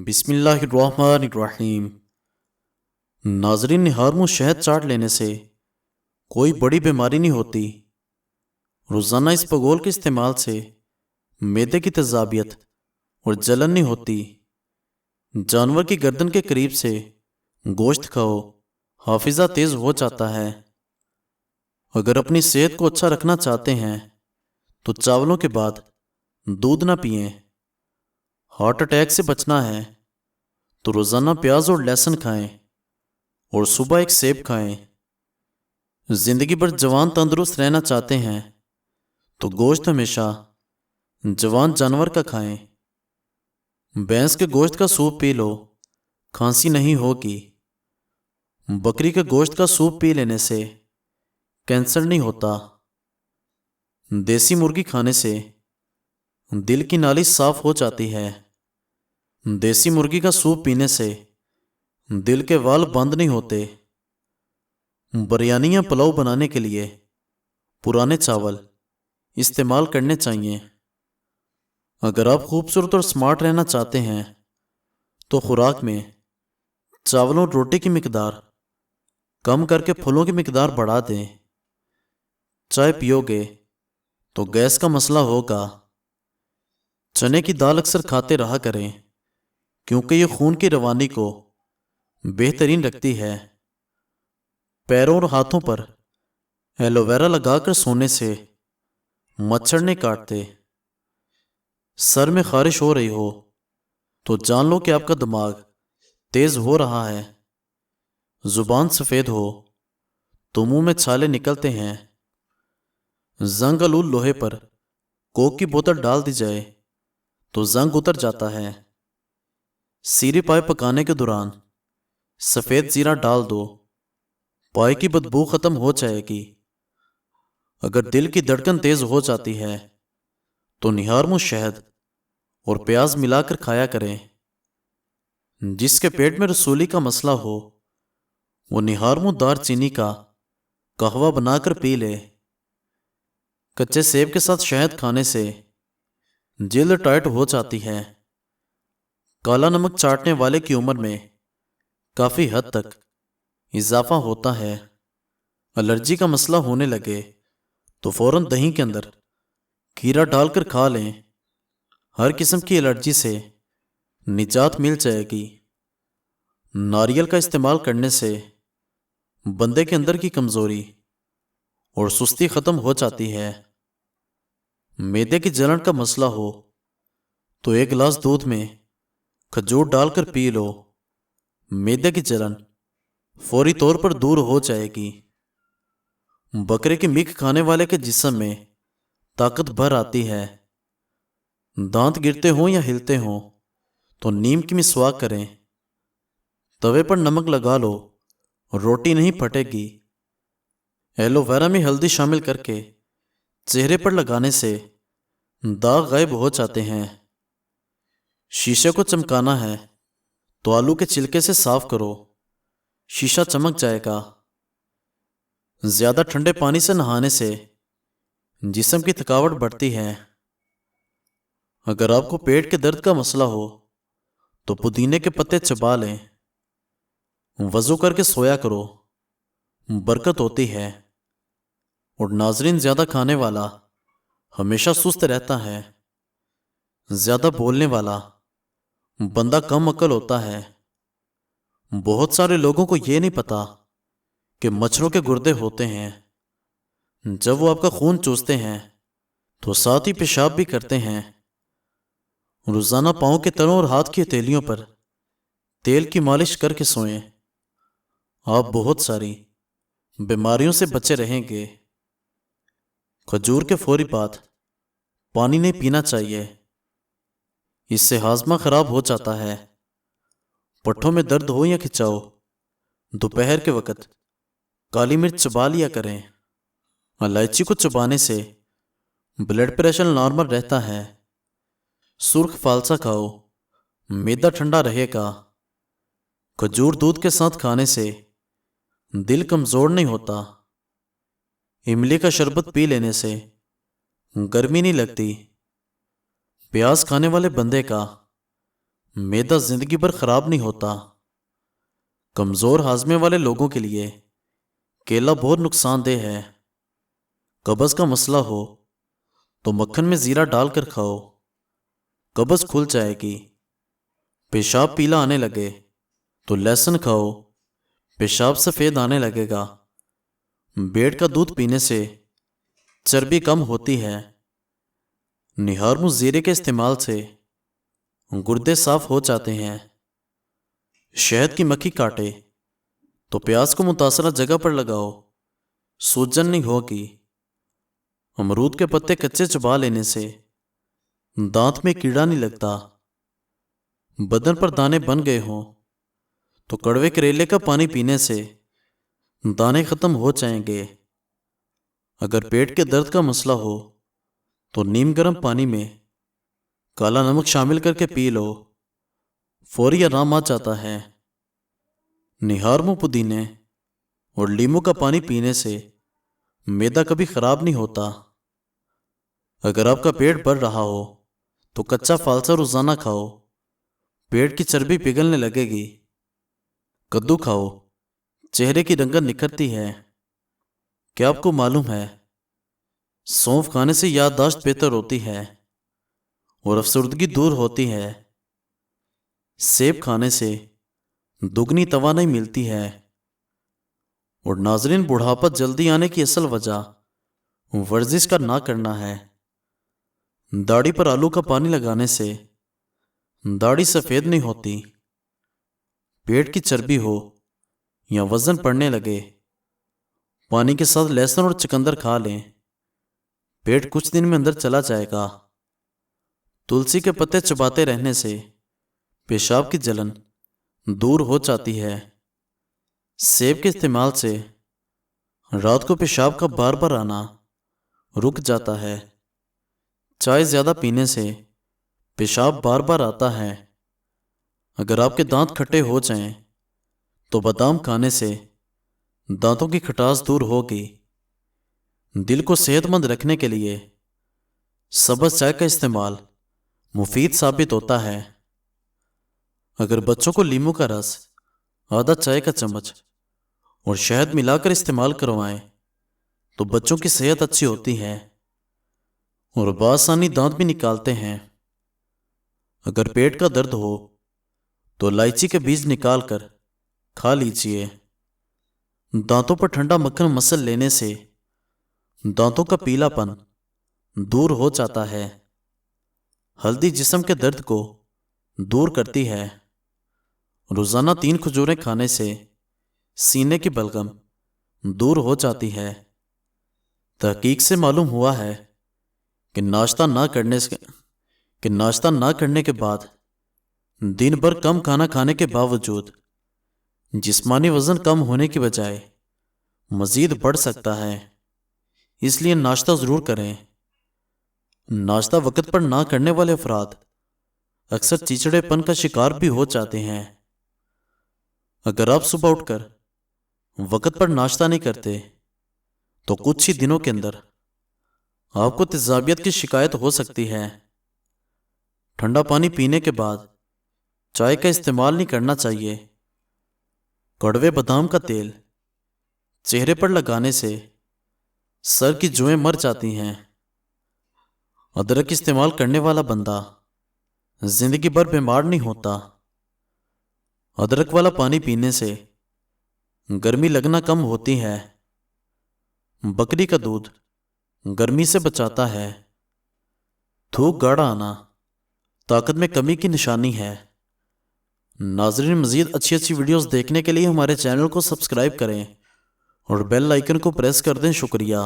بسم اللہ الرحمن الرحیم۔ ناظرین، نہار منہ شہد چاٹ لینے سے کوئی بڑی بیماری نہیں ہوتی۔ روزانہ اس پگول کے استعمال سے معدے کی تیزابیت اور جلن نہیں ہوتی۔ جانور کی گردن کے قریب سے گوشت کھاؤ، حافظہ تیز ہو جاتا ہے۔ اگر اپنی صحت کو اچھا رکھنا چاہتے ہیں تو چاولوں کے بعد دودھ نہ پئیں۔ ہارٹ اٹیک سے بچنا ہے تو روزانہ پیاز اور لہسن کھائیں اور صبح ایک سیب کھائیں۔ زندگی بھر جوان تندرست رہنا چاہتے ہیں تو گوشت ہمیشہ جوان جانور کا کھائیں۔ بھینس کے گوشت کا سوپ پی لو، کھانسی نہیں ہوگی۔ بکری کے گوشت کا سوپ پی لینے سے کینسر نہیں ہوتا۔ دیسی مرغی کھانے سے دل کی نالی صاف ہو جاتی ہے۔ دیسی مرغی کا سوپ پینے سے دل کے وال بند نہیں ہوتے۔ بریانی یا پلاؤ بنانے کے لیے پرانے چاول استعمال کرنے چاہیے۔ اگر آپ خوبصورت اور سمارٹ رہنا چاہتے ہیں تو خوراک میں چاولوں اور روٹی کی مقدار کم کر کے پھلوں کی مقدار بڑھا دیں۔ چائے پیو گے تو گیس کا مسئلہ ہوگا۔ چنے کی دال اکثر کھاتے رہا کریں کیونکہ یہ خون کی روانی کو بہترین رکھتی ہے۔ پیروں اور ہاتھوں پر ایلو ویرا لگا کر سونے سے مچھر نہیں کاٹتے۔ سر میں خارش ہو رہی ہو تو جان لو کہ آپ کا دماغ تیز ہو رہا ہے۔ زبان سفید ہو تو منہ میں چھالے نکلتے ہیں۔ زنگ آلود لوہے پر کوک کی بوتل ڈال دی جائے تو زنگ اتر جاتا ہے۔ سیری پائے پکانے کے دوران سفید زیرہ ڈال دو، پائے کی بدبو ختم ہو جائے گی۔ اگر دل کی دھڑکن تیز ہو جاتی ہے تو نہار منہ شہد اور پیاز ملا کر کھایا کریں۔ جس کے پیٹ میں رسولی کا مسئلہ ہو وہ نہار منہ دار چینی کا قہوہ بنا کر پی لے۔ کچے سیب کے ساتھ شہد کھانے سے جلد ٹائٹ ہو جاتی ہے۔ کالا نمک چاٹنے والے کی عمر میں کافی حد تک اضافہ ہوتا ہے۔ الرجی کا مسئلہ ہونے لگے تو فوراً دہی کے اندر کھیرا ڈال کر کھا لیں۔ ہر قسم کی الرجی سے نجات مل جائے گی۔ ناریل کا استعمال کرنے سے بندے کے اندر کی کمزوری اور سستی ختم ہو جاتی ہے۔ معدے کی جلن کا مسئلہ ہو تو ایک گلاس دودھ میں کھجور ڈال کر پی لو۔ معدے کی جلن فوری طور پر دور ہو جائے گی۔ بکرے کی میک کھانے والے کے جسم میں طاقت بھر آتی ہے۔ دانت گرتے ہوں یا ہلتے ہوں تو نیم کی مسواک کریں۔ توے پر نمک لگا لو، روٹی نہیں پھٹے گی۔ ایلو ویرا میں ہلدی شامل کر کے چہرے پر لگانے سے داغ غائب ہو جاتے ہیں۔ شیشے کو چمکانا ہے تو آلو کے چھلکے سے صاف کرو، شیشہ چمک جائے گا۔ زیادہ ٹھنڈے پانی سے نہانے سے جسم کی تھکاوٹ بڑھتی ہے۔ اگر آپ کو پیٹ کے درد کا مسئلہ ہو تو پودینے کے پتے چبا لیں۔ وضو کر کے سویا کرو، برکت ہوتی ہے۔ اور ناظرین، زیادہ کھانے والا ہمیشہ سست رہتا ہے۔ زیادہ بولنے والا بندہ کم عقل ہوتا ہے۔ بہت سارے لوگوں کو یہ نہیں پتا کہ مچھروں کے گردے ہوتے ہیں۔ جب وہ آپ کا خون چوستے ہیں تو ساتھ ہی پیشاب بھی کرتے ہیں۔ روزانہ پاؤں کے تلوں اور ہاتھ کی ہتھیلیوں پر تیل کی مالش کر کے سوئیں۔ آپ بہت ساری بیماریوں سے بچے رہیں گے۔ کھجور کے فوری بعد پانی نہیں پینا چاہیے، اس سے ہاضمہ خراب ہو جاتا ہے۔ پٹھوں میں درد ہو یا کھچاؤ، دوپہر کے وقت کالی مرچ چبا لیا کریں۔ الائچی کو چبانے سے بلڈ پریشر نارمل رہتا ہے۔ سرخ فالسا کھاؤ، معدہ ٹھنڈا رہے گا۔ کھجور دودھ کے ساتھ کھانے سے دل کمزور نہیں ہوتا۔ املی کا شربت پی لینے سے گرمی نہیں لگتی۔ پیاز کھانے والے بندے کا میدا زندگی بھر خراب نہیں ہوتا۔ کمزور ہاضمے والے لوگوں کے لیے کیلا بہت نقصان دہ ہے۔ قبض کا مسئلہ ہو تو مکھن میں زیرہ ڈال کر کھاؤ، قبض کھل جائے گی۔ پیشاب پیلا آنے لگے تو لہسن کھاؤ، پیشاب سفید آنے لگے گا۔ بیڑ کا دودھ پینے سے چربی کم ہوتی ہے۔ نہارمو زیرے کے استعمال سے گردے صاف ہو جاتے ہیں۔ شہد کی مکھی کاٹے تو پیاز کو متاثرہ جگہ پر لگاؤ، سوجن نہیں ہوگی۔ امرود کے پتے کچے چبا لینے سے دانت میں کیڑا نہیں لگتا۔ بدن پر دانے بن گئے ہوں تو کڑوے کریلے کا پانی پینے سے دانے ختم ہو جائیں گے۔ اگر پیٹ کے درد کا مسئلہ ہو تو نیم گرم پانی میں کالا نمک شامل کر کے پی لو، فوری آرام آ جاتا ہے۔ نہارمو پودینے اور لیمو کا پانی پینے سے معدہ کبھی خراب نہیں ہوتا۔ اگر آپ کا پیٹ بڑھ رہا ہو تو کچا فالسا روزانہ کھاؤ، پیٹ کی چربی پگھلنے لگے گی۔ کدو کھاؤ، چہرے کی رنگت نکھرتی ہے۔ کیا آپ کو معلوم ہے سونف کھانے سے یادداشت بہتر ہوتی ہے اور افسردگی دور ہوتی ہے؟ سیب کھانے سے دگنی توانائی ملتی ہے۔ اور ناظرین، بڑھاپا جلدی آنے کی اصل وجہ ورزش کا نہ کرنا ہے۔ داڑھی پر آلو کا پانی لگانے سے داڑھی سفید نہیں ہوتی۔ پیٹ کی چربی ہو یا وزن پڑنے لگے، پانی کے ساتھ لہسن اور چقندر کھا لیں، پیٹ کچھ دن میں اندر چلا جائے گا۔ تلسی کے پتے چباتے رہنے سے پیشاب کی جلن دور ہو جاتی ہے۔ سیب کے استعمال سے رات کو پیشاب کا بار بار آنا رک جاتا ہے۔ چائے زیادہ پینے سے پیشاب بار بار آتا ہے۔ اگر آپ کے دانت کھٹے ہو جائیں تو بادام کھانے سے دانتوں کی کھٹاس دور ہوگی۔ دل کو صحت مند رکھنے کے لیے سبز چائے کا استعمال مفید ثابت ہوتا ہے۔ اگر بچوں کو لیمو کا رس آدھا چائے کا چمچ اور شہد ملا کر استعمال کروائیں تو بچوں کی صحت اچھی ہوتی ہے اور بآسانی دانت بھی نکالتے ہیں۔ اگر پیٹ کا درد ہو تو الائچی کے بیج نکال کر کھا لیجئے۔ دانتوں پر ٹھنڈا مکھن مسل لینے سے دانتوں کا پیلا پن دور ہو جاتا ہے۔ ہلدی جسم کے درد کو دور کرتی ہے۔ روزانہ 3 کھجوریں کھانے سے سینے کی بلغم دور ہو جاتی ہے۔ تحقیق سے معلوم ہوا ہے کہ ناشتہ نہ کرنے کے بعد دن بھر کم کھانا کھانے کے باوجود جسمانی وزن کم ہونے کی بجائے مزید بڑھ سکتا ہے۔ اس لیے ناشتہ ضرور کریں۔ ناشتہ وقت پر نہ کرنے والے افراد اکثر چچڑے پن کا شکار بھی ہو جاتے ہیں۔ اگر آپ صبح اٹھ کر وقت پر ناشتہ نہیں کرتے تو کچھ ہی دنوں کے اندر آپ کو تیزابیت کی شکایت ہو سکتی ہے۔ ٹھنڈا پانی پینے کے بعد چائے کا استعمال نہیں کرنا چاہیے۔ کڑوے بادام کا تیل چہرے پر لگانے سے سر کی جوئیں مر جاتی ہیں۔ ادرک استعمال کرنے والا بندہ زندگی بھر بیمار نہیں ہوتا۔ ادرک والا پانی پینے سے گرمی لگنا کم ہوتی ہے۔ بکری کا دودھ گرمی سے بچاتا ہے۔ تھوک گاڑھا آنا طاقت میں کمی کی نشانی ہے۔ ناظرین، مزید اچھی ویڈیوز دیکھنے کے لیے ہمارے چینل کو سبسکرائب کریں اور بیل آئیکن کو پریس کر دیں۔ شکریہ۔